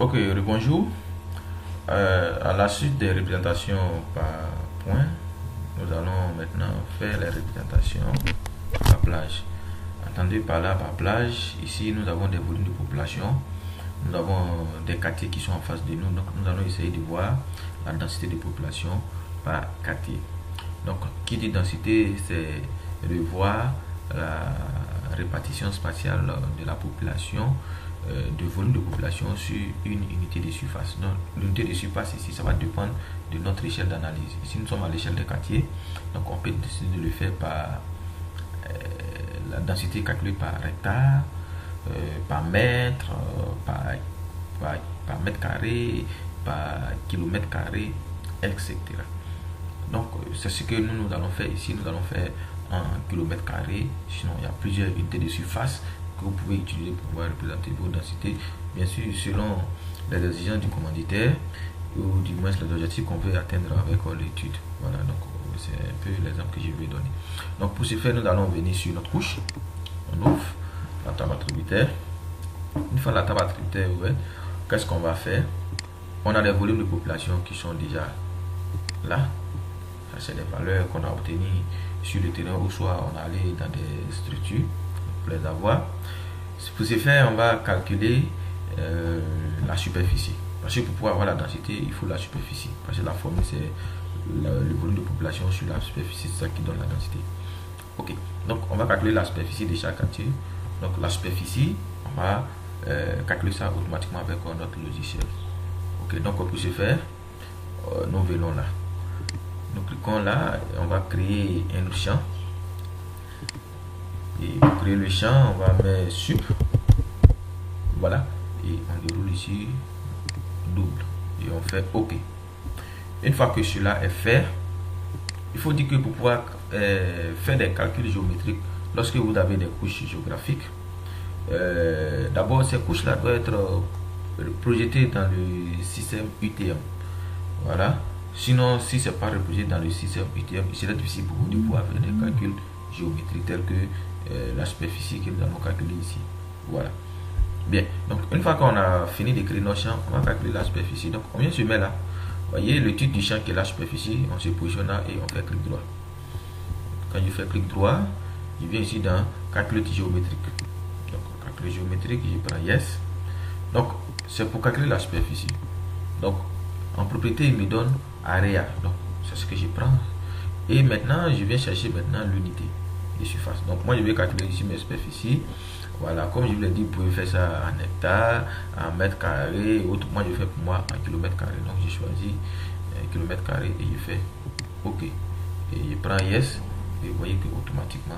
Ok, bonjour. À la suite des représentations par points, nous allons maintenant faire les représentations par plage. Entendez par là par plage, ici nous avons des volumes de population, nous avons des quartiers qui sont en face de nous, donc nous allons essayer de voir la densité de population par quartier. Donc, qui dit densité, c'est de voir la répartition spatiale de la population, de volume de population sur une unité de surface. Donc, l'unité de surface ici, ça va dépendre de notre échelle d'analyse. Ici, nous sommes à l'échelle des quartiers, donc on peut décider de le faire par la densité calculée par hectare, par mètre, par mètre carré, par kilomètre carré, etc. Donc, c'est ce que nous allons faire ici. Nous allons faire en kilomètre carré. Sinon, il y a plusieurs unités de surface que vous pouvez utiliser pour pouvoir représenter vos densités. Bien sûr, selon les exigences du commanditaire ou du moins les objectifs qu'on veut atteindre avec l'étude. Voilà, donc c'est un peu l'exemple que je vais donner. Donc, pour ce faire, nous allons venir sur notre couche. On ouvre la table attributaire. Une fois la table attributaire ouverte, qu'est-ce qu'on va faire? On a des volumes de population qui sont déjà là. C'est des valeurs qu'on a obtenues sur le terrain ou soit on est allé dans des structures pour les avoir. Pour ce faire, on va calculer la superficie. Parce que pour pouvoir avoir la densité, il faut la superficie. Parce que la formule, c'est le volume de population sur la superficie, c'est ça qui donne la densité. Ok, donc on va calculer la superficie de chaque quartier. Donc la superficie, on va calculer ça automatiquement avec notre logiciel. Ok, donc pour ce faire, nous venons là. Nous cliquons là, on va créer un champ. Et pour créer le champ, on va mettre sup. Voilà. Et on déroule ici double. Et on fait OK. Une fois que cela est fait, il faut dire que pour pouvoir faire des calculs géométriques, lorsque vous avez des couches géographiques, d'abord ces couches-là doivent être projetées dans le système UTM. Voilà. Sinon, si ce n'est pas reposé dans le système UTM, il serait difficile pour vous de pouvoir faire des calculs géométriques tels que la superficie que nous allons calculer ici. Voilà. Bien. Donc, une fois qu'on a fini de créer nos champs, on va calculer la superficie. Donc, on vient se mettre là. Vous voyez le titre du champ qui est la superficie. On se positionne là et on fait clic droit. Quand je fais clic droit, je viens ici dans calcul géométrique. Donc, calcul géométrique, je prends yes. Donc, c'est pour calculer la superficie. Donc, en propriété, il me donne area. Donc, c'est ce que je prends. Et maintenant, je viens chercher maintenant l'unité de surface. Donc, moi, je vais calculer ici mes superficies. Voilà, comme je vous l'ai dit, vous pouvez faire ça en hectares, en mètres carrés, autre. Moi, je fais pour moi en kilomètres carrés. Donc, j'ai choisi kilomètres carrés et je fais OK. Et je prends yes. Et vous voyez que automatiquement,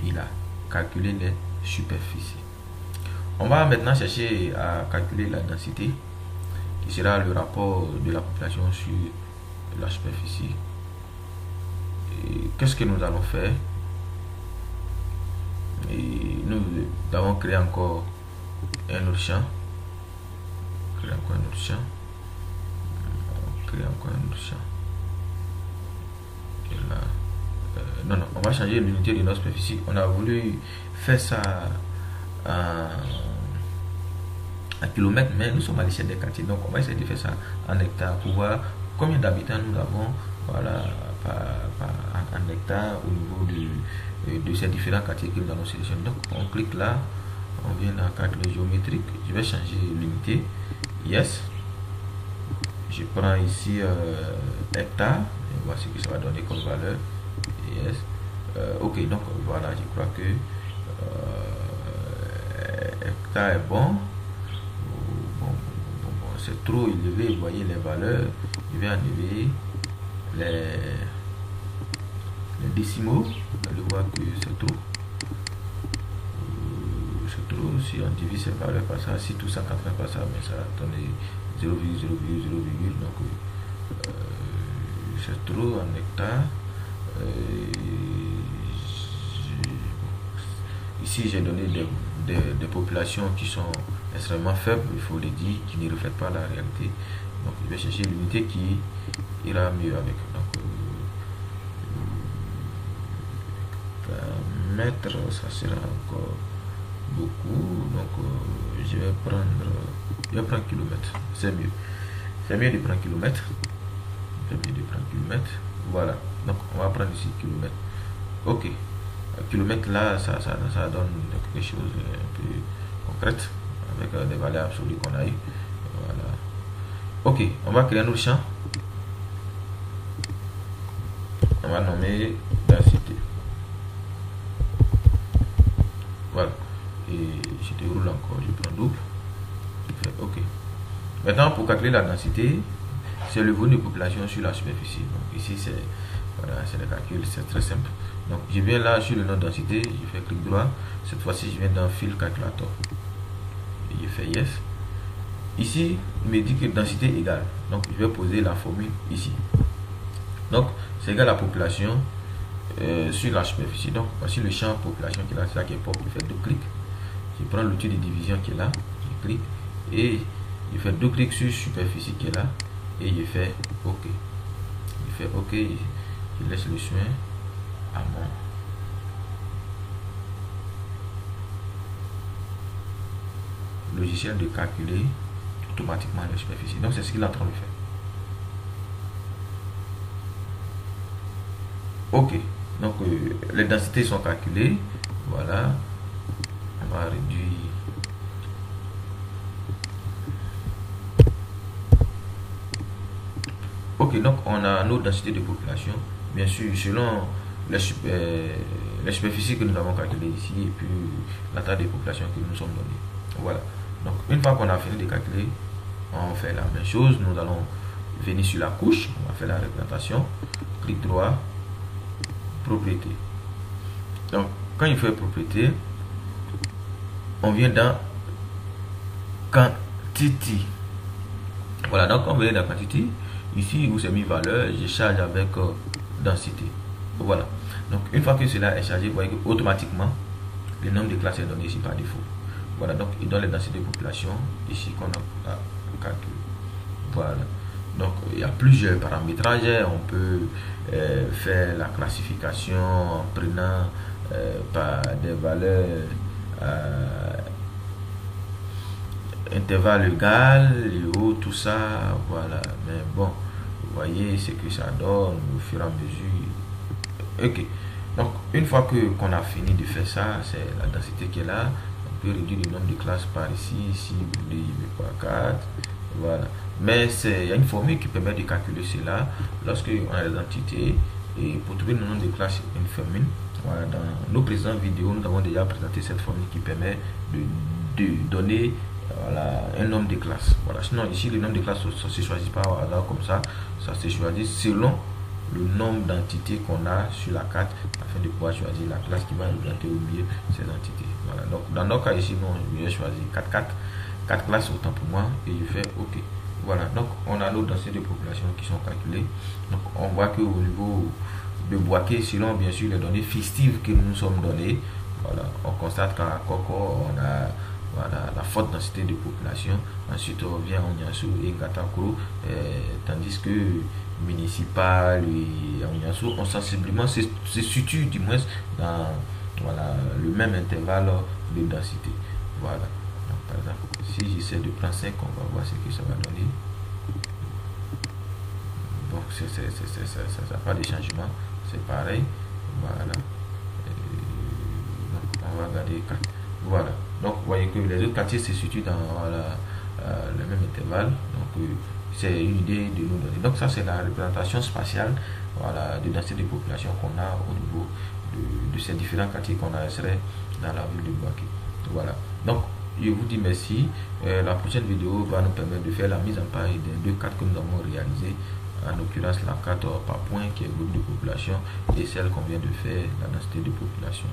il a calculé les superficies. On va maintenant chercher à calculer la densité, qui sera le rapport de la population sur la superficie. Qu'est-ce que nous allons faire? Et nous avons créé encore un autre champ. Créer encore un autre champ. Créer encore un autre champ. Et là, non, on va changer l'unité de notre superficie. On a voulu faire ça en kilomètres, mais nous sommes à l'échelle des quartiers. Donc, on va essayer de faire ça en hectares pour voir combien d'habitants nous avons. Voilà, en hectares au niveau de ces différents quartiers que nous allons sélectionner. Donc, on clique là, on vient dans calcul géométrique. Je vais changer l'unité. Yes. Je prends ici hectare. Et voici ce que ça va donner comme valeur. Yes. Ok, donc voilà, je crois que hectare est bon. C'est trop élevé, vous voyez les valeurs. Je vais enlever les décimaux. Vous allez voir que c'est trop. C'est trop. Si on divise ces valeurs par ça, si tout ça 80 par ça, mais ça donne 0,0,0,0. Donc c'est trop en hectare. Ici j'ai donné des populations qui sont extrêmement faibles, il faut le dire, qui ne reflètent pas la réalité. Donc je vais chercher l'unité qui ira mieux avec. Donc mètre, ça sera encore beaucoup, donc je vais prendre kilomètre, c'est mieux. C'est mieux de prendre kilomètre. Voilà, donc on va prendre ici kilomètre. Ok, kilomètre là, ça donne quelque chose un peu concrète avec des valeurs absolues qu'on a eu. Voilà. Ok, on va créer un autre champ. On va nommer densité. Voilà. Et je déroule encore, je prends double. Je fais OK. Maintenant, pour calculer la densité, c'est le volume de population sur la superficie. Donc ici, c'est voilà, le calcul, c'est très simple. Donc je viens là sur le nom de densité, je fais clic droit. Cette fois-ci, je viens dans Fill Calculator. Et je fais Yes. Ici, il me dit que densité égale. Donc je vais poser la formule ici. Donc c'est égal à la population sur la superficie. Donc voici le champ population qui est là, c'est là qui est propre. Je fais deux clics. Je prends l'outil de division qui est là. Je clique et je fais deux clics sur superficie qui est là. Et je fais OK. Je fais OK. Je laisse le soin à mon logiciel de calculer automatiquement la superficie. Donc c'est ce qu'il est en train de faire. OK. Donc les densités sont calculées. Voilà. On va réduire. Ok, donc on a nos densités de population, bien sûr, selon les superficies que nous avons calculées ici et puis la taille des populations que nous sommes données. Voilà. Donc une fois qu'on a fini de calculer, on fait la même chose. Nous allons venir sur la couche, on va faire la représentation, clic droit, propriété. Donc quand il fait propriété, on vient dans quantity. Voilà, donc on vient dans quantity. Ici où c'est mis valeur, je charge avec densité. Voilà. Donc une fois que cela est chargé, vous voyez que automatiquement le nombre de classes est donné ici par défaut. Voilà, donc il donne les densités de population ici qu'on a calculé. Voilà. Donc il y a plusieurs paramétrages. On peut faire la classification en prenant par des valeurs intervalle égal et haut, tout ça. Voilà. Mais bon, vous voyez ce que ça donne au fur et à mesure. Ok. Donc une fois qu'on a fini de faire ça, c'est la densité qui est là. On peut réduire le nombre de classes par ici, vous voulez par 4. Voilà. Mais il y a une formule qui permet de calculer cela lorsque on a des entités. Et pour trouver le nombre de classes, une formule. Voilà. Dans nos précédentes vidéos, nous avons déjà présenté cette formule qui permet de donner voilà, un nombre de classes. Voilà. Sinon ici le nombre de classes ça se choisit pas au hasard comme ça se choisit selon le nombre d'entités qu'on a sur la carte afin de pouvoir choisir la classe qui va représenter au milieu ces entités. Voilà. Donc dans notre cas ici, je vais choisir 4 classes autant pour moi et je fais OK. Voilà, donc on a nos densités de population qui sont calculées. Donc on voit que au niveau de Boaké, selon bien sûr les données fictives que nous sommes données, voilà, on constate qu'à Koko on a voilà, la forte densité de population. Ensuite on vient à Onyansou et Ngatakoro, tandis que municipal et Onyansou ont sensiblement se situent du moins dans voilà, le même intervalle de densité. Voilà. Donc, par exemple, si j'essaie de prendre 5, on va voir ce que ça va donner. Donc ça n'a pas de changement, c'est pareil. Voilà. Donc on va regarder 4. Voilà. Donc vous voyez que les autres quartiers se situent dans voilà, le même intervalle. Donc c'est une idée de nous donner. Donc ça c'est la représentation spatiale voilà, de densité de population qu'on a au niveau de ces différents quartiers qu'on a insérés dans la ville de Boaké. Voilà. Donc je vous dis merci. La prochaine vidéo va nous permettre de faire la mise en page des 2 cartes que nous avons réalisées. En l'occurrence la carte par point qui est le groupe de population et celle qu'on vient de faire, la densité de population.